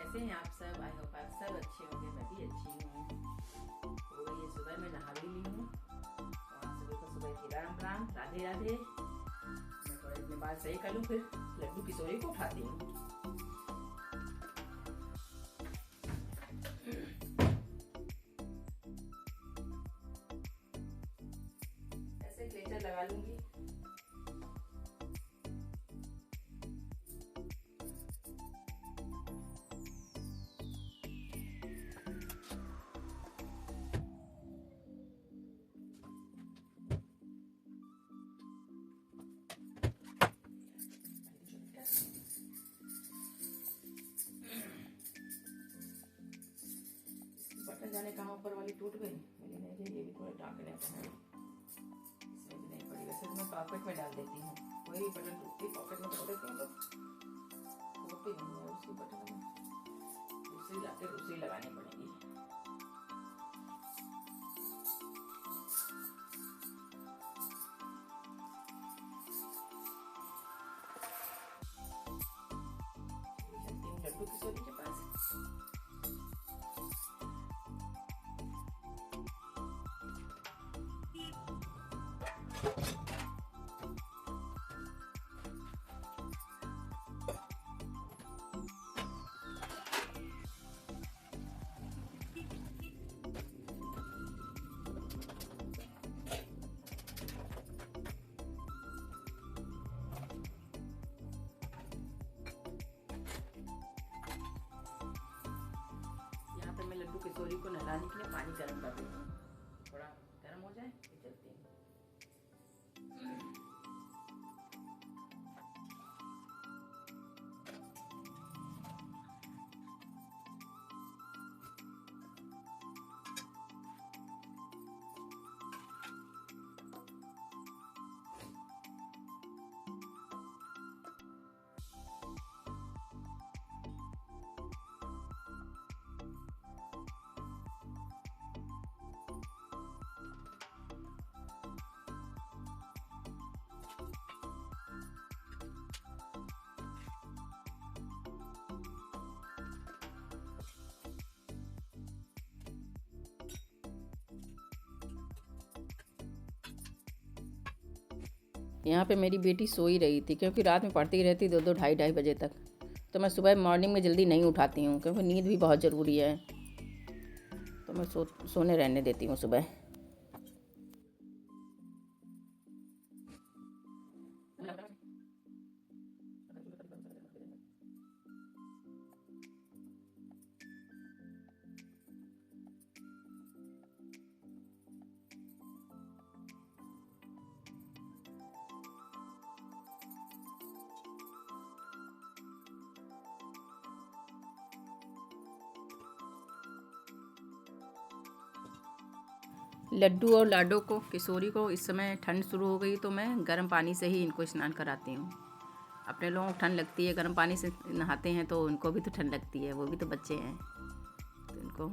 कैसे हैं आप सब? आई होप आप सब अच्छे होंगे, मैं भी अच्छी हूँ। हो गई है सुबह, मैं नहा भी ली हूँ। तो आप सभी को सुबह की राम राम, राधे राधे। मैं थोड़े अपने बाल सही कर लूँ, फिर लड्डू किशोरी को उठाती हूँ। ऐसे क्लेचर लगा लूंगी। बटन जाने कहाँ ऊपर वाली टूट गई, मुझे नहीं चाहिए। ये भी थोड़े टाँकने का है, इसमें भी नहीं पड़ी। वैसे मैं पॉकेट में डाल देती हूँ, कोई भी बटन टूटती पॉकेट में डाल देती हूँ तो टूटती नहीं है। उसी बटन में दूसरी लाके दूसरी लगानी पड़ेगी। लड्डू किशोरी के पास मैं लड्डू किशोरी को नहलाने के लिए पानी गर्म कर देती हूँ। थोड़ा गर्म हो जाए फिर चलती हूँ। यहाँ पे मेरी बेटी सो ही रही थी, क्योंकि रात में पढ़ती रहती 2-2 ढाई बजे तक। तो मैं सुबह मॉर्निंग में जल्दी नहीं उठाती हूँ, क्योंकि नींद भी बहुत ज़रूरी है। तो मैं सोने रहने देती हूँ सुबह। लड्डू और लाडो को, किशोरी को इस समय ठंड शुरू हो गई, तो मैं गर्म पानी से ही इनको स्नान कराती हूँ। अपने लोगों को ठंड लगती है, गर्म पानी से नहाते हैं तो उनको भी तो ठंड लगती है, वो भी तो बच्चे हैं। तो इनको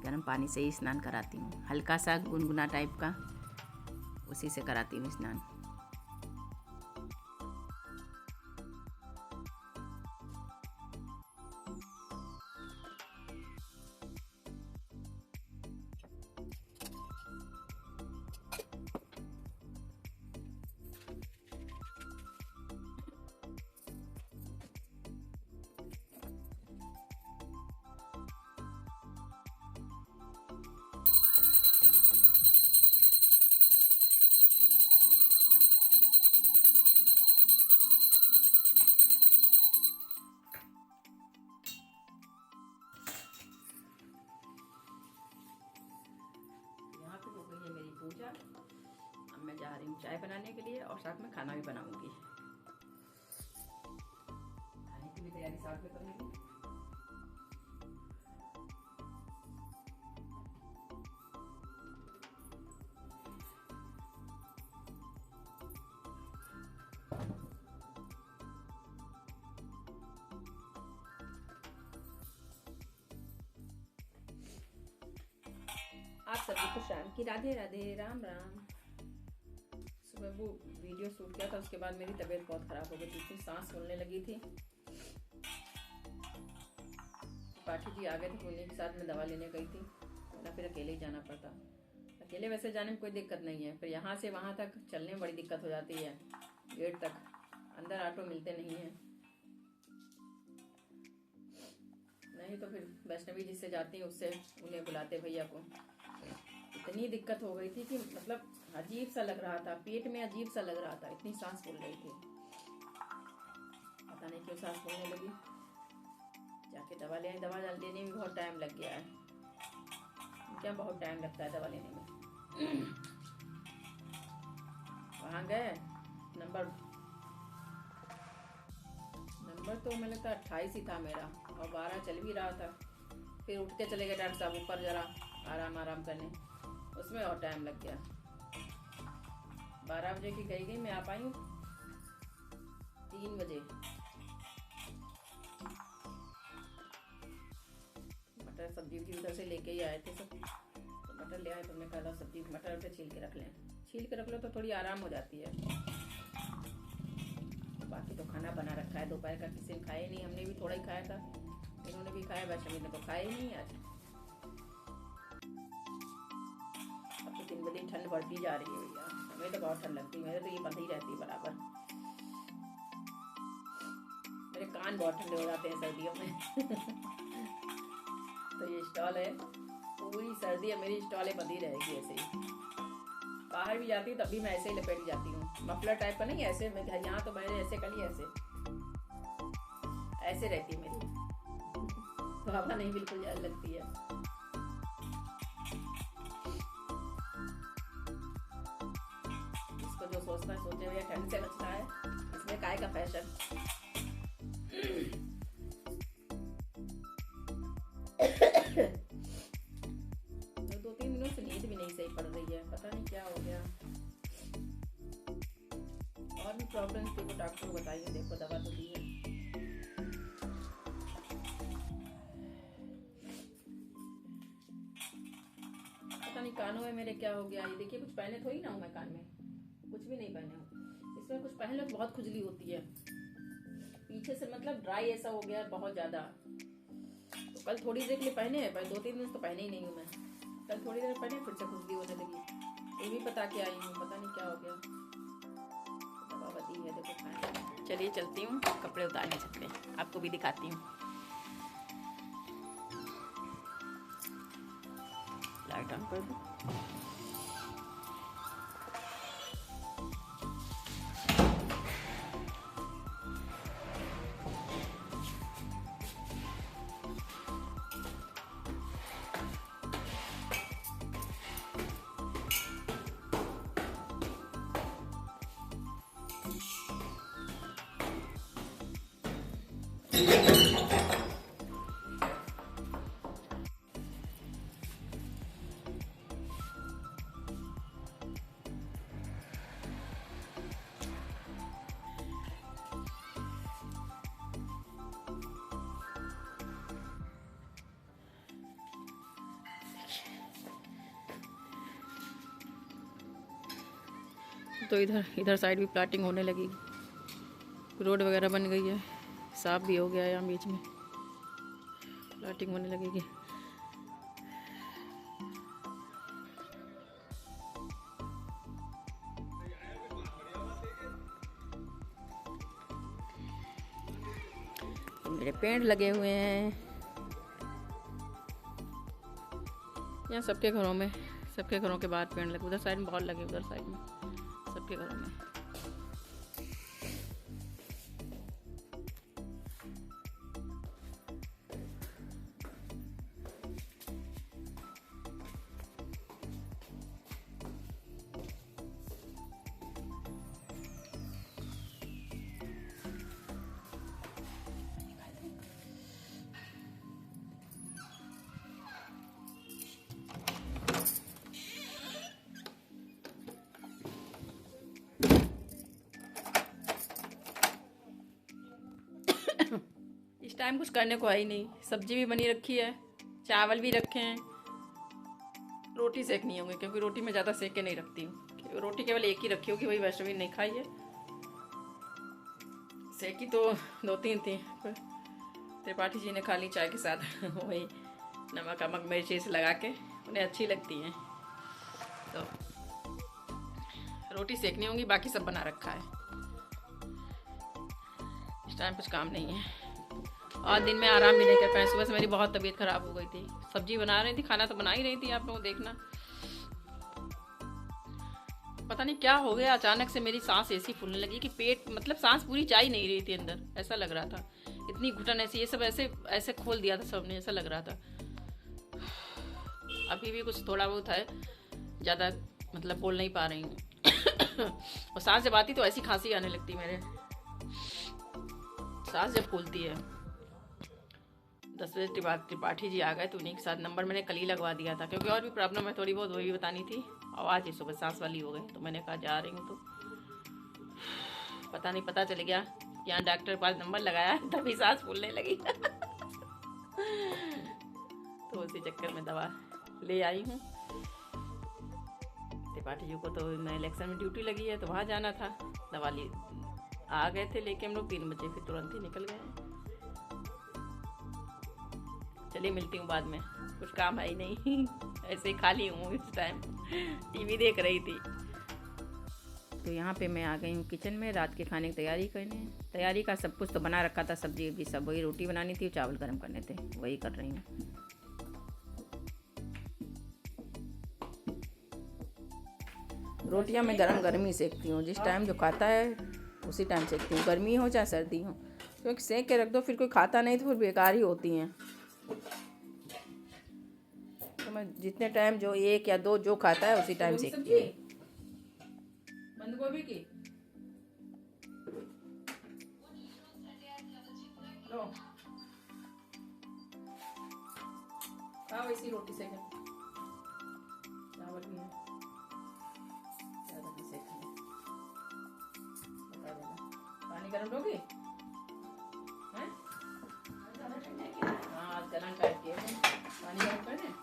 गर्म पानी से ही स्नान कराती हूँ, हल्का सा गुनगुना टाइप का, उसी से कराती हूँ स्नान। पूजा, अब मैं जा रही हूँ चाय बनाने के लिए, और साथ में खाना भी बनाऊंगी। खाने की भी तैयारी साथ में करूंगी। आप सभी को शाम की राधे राधे, राम राम। सुबह वो वीडियो शूट किया था, उसके बाद मेरी तबीयत बहुत ख़राब हो गई थी, इतनी सांस फूलने लगी थी। पाठी जी आ गए थे, उन्हीं के साथ में दवा लेने गई थी, ना फिर अकेले ही जाना पड़ता। अकेले वैसे जाने में कोई दिक्कत नहीं है, पर यहाँ से वहाँ तक चलने में बड़ी दिक्कत हो जाती है, गेट तक अंदर ऑटो मिलते नहीं हैं। नहीं तो फिर वैष्णवी जिससे जाती है उससे उन्हें बुलाते भैया को। इतनी दिक्कत हो गई थी कि मतलब अजीब सा लग रहा था, पेट में अजीब सा लग रहा था, इतनी सांस फूल रही थी, पता नहीं क्यों सांस फूलने लगी। जाके दवा ले आई, दवा लेने में बहुत टाइम लग गया है, क्या बहुत टाइम लगता है दवा लेने में। वहाँ गए, नंबर तो मुझे लगता 28 ही था मेरा, और 12 चल भी रहा था। फिर उठ के चले गए डॉक्टर साहब ऊपर जरा आराम करने, उसमें और टाइम लग गया। 12 बजे की गई मैं आ पाई हूँ 3 बजे। मटर सब्जी भी उधर से लेके ही आए थे सब, तो मटर ले आए, तो हमने कहा सब्जी मटर पे छील के रख लें, छील के रख लो तो थोड़ी आराम हो जाती है। बाकी तो खाना बना रखा है, दोपहर का किसी ने खाया नहीं, हमने भी थोड़ा ही खाया था, इन्होंने भी खाया, वैष्णवी ने तो खाया ही नहीं आज। अब तो दिन ब दिन ठंड बढ़ती जा रही है भैया, हमें तो बहुत ठंड लगती है, मेरे तो ये बंद ही रहती है बराबर। मेरे कान बहुत ठंडे हो जाते हैं सर्दियों में। तो ये स्टॉल है, पूरी सर्दी है मेरी स्टॉल बंदी रहेगी ऐसे ही। बाहर भी जाती हूँ तब भी मैं ऐसे ही लपेट जाती हूँ, मफलर टाइप का नहीं, ऐसे मैं यहाँ तो मैंने ऐसे कर लिया, ऐसे रहती है मेरी, तो हवा नहीं बिल्कुल लगती है। इसको जो सोचता है सोचे भैया ठंड से बचना है, इसमें काय का फैशन। सही पड़ रही है, पता नहीं क्या हो गया, और भी प्रॉब्लम थी तो डॉक्टर को बताइए, देखो दवा तो दी है। पता नहीं कानों में मेरे क्या हो गया, ये देखिए कुछ पहने थोड़ी ना हूँ मैं, कान में कुछ भी नहीं पहने हूँ, इसमें कुछ पहन लो तो बहुत खुजली होती है पीछे से, मतलब ड्राई ऐसा हो गया बहुत ज्यादा। तो कल थोड़ी देर के लिए पहने हैं, पर 2-3 दिन तो पहने ही नहीं हूँ मैं, कल थोड़ी देर पहने फिर से खुजली होने लगी, ये भी बता के आई हूँ, पता नहीं क्या हो गया, दवा बती है देखो खाने। चलिए चलती हूँ, कपड़े उतारने चलते हैं, आपको भी दिखाती हूँ। लाइट ऑन कर दूँ। तो इधर साइड भी प्लाटिंग होने लगी, रोड वगैरह बन गई है, साफ भी हो गया है, यहाँ बीच में प्लाटिंग होने लगेगी। मेरे पेड़ लगे हुए हैं यहाँ सबके घरों में, सबके घरों के बाहर पेड़ लगे, उधर साइड में बहुत लगे, उधर साइड में सबके घरों में। इस टाइम कुछ करने को है ही नहीं, सब्जी भी बनी रखी है, चावल भी रखे हैं, रोटी सेकनी होंगी क्योंकि रोटी मैं ज़्यादा सेक के नहीं रखती हूँ, रोटी केवल एक ही रखी होगी, वही वैष्णवी नहीं खाई है, सेकी तो 2-3 थी, त्रिपाठी जी ने खा ली चाय के साथ वही नमक अमक मिर्ची से लगा के, उन्हें अच्छी लगती हैं। तो रोटी सेकनी होंगी, बाकी सब बना रखा है। इस टाइम कुछ काम नहीं है और दिन में आराम भी नहीं कर पाए। सुबह से मेरी बहुत तबीयत ख़राब हो गई थी। सब्जी बना रही थी, खाना तो बना ही रही थी, आप लोग देखना। पता नहीं क्या हो गया, अचानक से मेरी सांस ऐसी फूलने लगी कि पेट, मतलब सांस पूरी जा ही नहीं रही थी अंदर, ऐसा लग रहा था। इतनी घुटन ऐसी, ये सब ऐसे ऐसे खोल दिया था सबने, ऐसा लग रहा था। अभी भी कुछ थोड़ा बहुत है, ज़्यादा मतलब बोल नहीं पा रही हूँ और सांस जब आती तो ऐसी खांसी आने लगती मेरे, सांस जब फूलती है। 10 बजे त्रिपाठी जी आ गए तो उन्हीं के साथ नंबर मैंने कल ही लगवा दिया था, क्योंकि और भी प्रॉब्लम है थोड़ी बहुत, वही बतानी थी। और आज ही सुबह सांस वाली हो गई तो मैंने कहा जा रही हूँ। तो पता नहीं, पता चल गया यहाँ डॉक्टर के पास नंबर लगाया तभी सांस फूलने लगी तो उसी चक्कर में दवा ले आई हूँ। त्रिपाठी जी को तो मैं इलेक्शन में ड्यूटी लगी है तो वहाँ जाना था, दवा ले आ गए थे लेके हम लोग 3 बजे, फिर तुरंत ही निकल गए। चलिए मिलती हूँ बाद में, कुछ काम है ही नहीं ऐसे ही खाली हूँ इस टाइम, टीवी देख रही थी। तो यहाँ पे मैं आ गई हूँ किचन में रात के खाने की तैयारी करने। तैयारी का सब कुछ तो बना रखा था, सब्जी वब्जी सब, वही रोटी बनानी थी, चावल गर्म करने थे, वही कर रही हूँ। रोटियाँ मैं गरम ही सेकती हूँ, जिस टाइम जो खाता है उसी टाइम सेकती हूँ, गर्मी हो चाहे सर्दी हो, क्योंकि सेक के रख दो फिर कोई खाता नहीं तो फिर बेकार ही होती हैं। तो मैं जितने टाइम जो 1 या 2 जो खाता है उसी टाइम सेकती हूँ। बंद गोभी की लो, खाओ इसी रोटी से, चावल भी है, ज़्यादा भी सेकना, बता देना। पानी गर्म लोगी हैं? हाँ आज गरम करके पानी गर्म कर दें।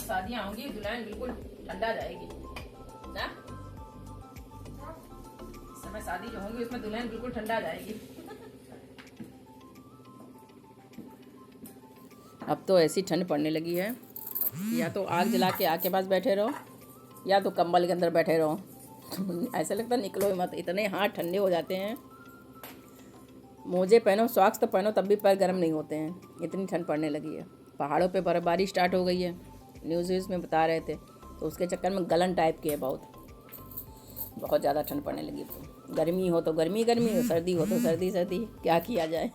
शादियाँ होंगी, दुल्हन बिल्कुल ठंडा जाएगी ना। इस समय शादी जो होंगी उसमें दुल्हन बिल्कुल ठंडा जाएगी अब तो ऐसी ठंड पड़ने लगी है, या तो आग जला के आग के पास बैठे रहो या तो कंबल के अंदर बैठे रहो ऐसा लगता है निकलो ही मत, इतने हाथ ठंडे हो जाते हैं। मोजे पहनो, सॉक्स तो पहनो तब भी पैर गर्म नहीं होते हैं, इतनी ठंड पड़ने लगी है। पहाड़ों पे बर्फबारी स्टार्ट हो गई है, न्यूज़ में बता रहे थे, तो उसके चक्कर में गलन टाइप की है, बहुत ज़्यादा ठंड पड़ने लगी। तो गर्मी हो तो गर्मी हो, सर्दी हो तो सर्दी, क्या किया जाए।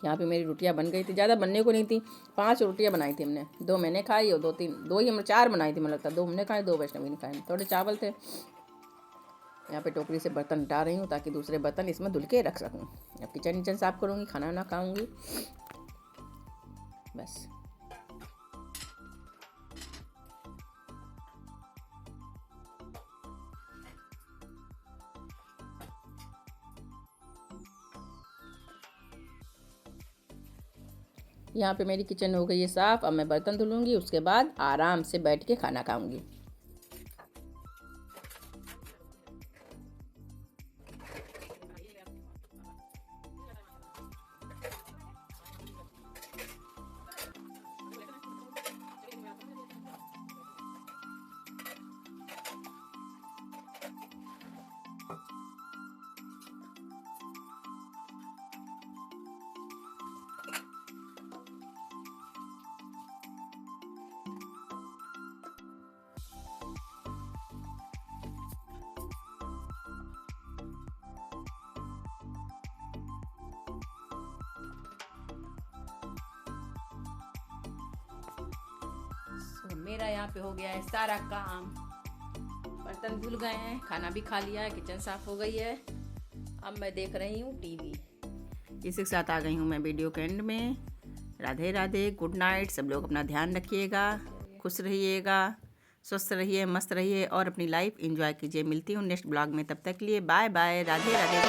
यहाँ पे मेरी रोटियाँ बन गई थी, ज़्यादा बनने को नहीं थी, 5 रोटियाँ बनाई थी हमने, 2 मैंने खाई और 2 ही हम 4 बनाई थी, मुझे लगता है 2 हमने खाई, 2 वैष्णवी ने खाई। थोड़े चावल थे, यहाँ पे टोकरी से बर्तन हटा रही हूँ ताकि दूसरे बर्तन इसमें धुल के रख सकूँ। अब किचन साफ़ करूँगी, खाना वाना खाऊँगी बस। यहाँ पे मेरी किचन हो गई है साफ़, अब मैं बर्तन धुलूँगी, उसके बाद आराम से बैठ के खाना खाऊँगी। मेरा यहाँ पे हो गया है सारा काम, बर्तन धुल गए हैं, खाना भी खा लिया है, किचन साफ हो गई है। अब मैं देख रही हूँ टीवी। इसी के साथ आ गई हूँ मैं वीडियो के एंड में। Radhe Radhe, good night. सब लोग अपना ध्यान रखिएगा, खुश रहिएगा, स्वस्थ रहिए, मस्त रहिए और अपनी लाइफ एंजॉय कीजिए। मिलती हूँ नेक्स्ट ब्लॉग में, तब तक के लिए बाय बाय, राधे राधे।